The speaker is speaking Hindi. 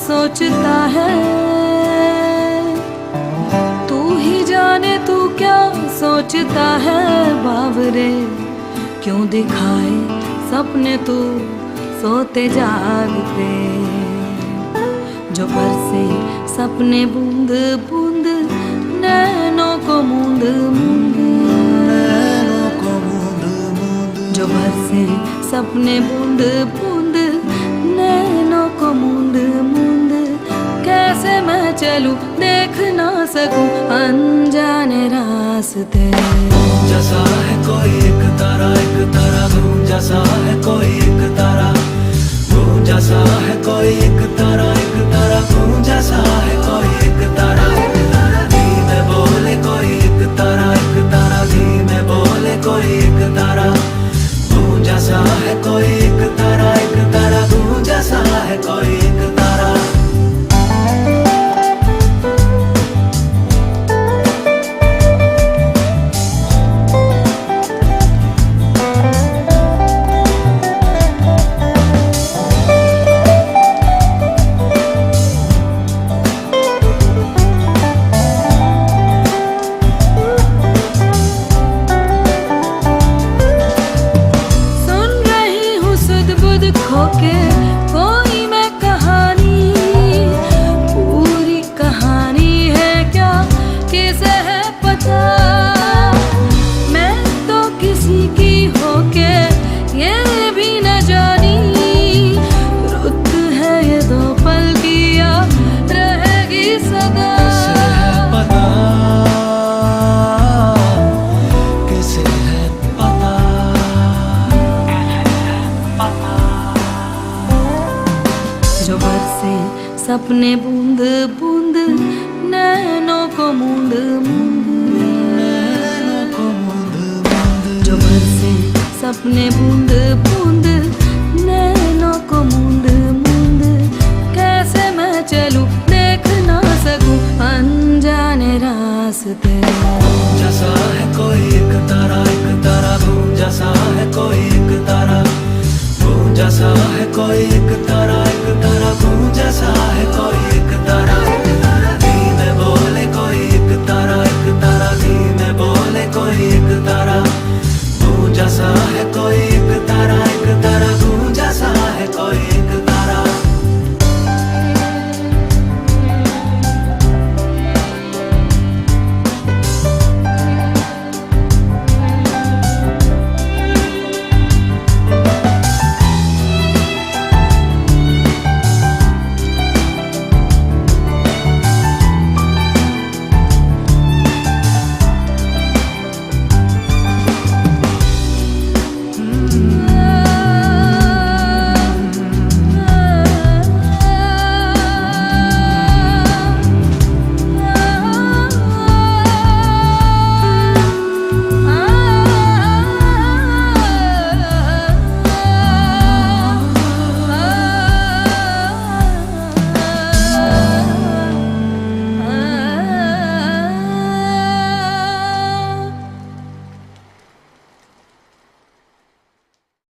सोचता है, तू ही जाने तू क्या सोचता है बावरे। क्यों दिखाए सपने तू सोते जागते, जो बरसे सपने बूंद बूंद नैनों को मूंद मूंद, जो बरसे सपने बूंद बूंद नैनों को मूंद मूंद। कैसे मैं चलूं देख ना सकूं अनजाने रास्ते। जैसा है कोई एक तारा गूंजा सा है कोई एक तारा, गूंजा सा है कोई एक तारा गूंजा सा है कोई एक तारा। धीमे बोले कोई एक तारा धीमे बोले कोई एक तारा, गूंजा सा है कोई एक तारा गूंजा सा है कोई एक तारा। खोके कोई मैं कहानी, पूरी कहानी है क्या किसे है पता। मैं तो किसी की होके ये भी न जानी, रुत है ये दो पल की या रहेगी सदा। किसे है पता, जो बरसे सपने बूंद बूंद नैनों को मूंद मूंद, जो बरसे सपने बूंद बूंद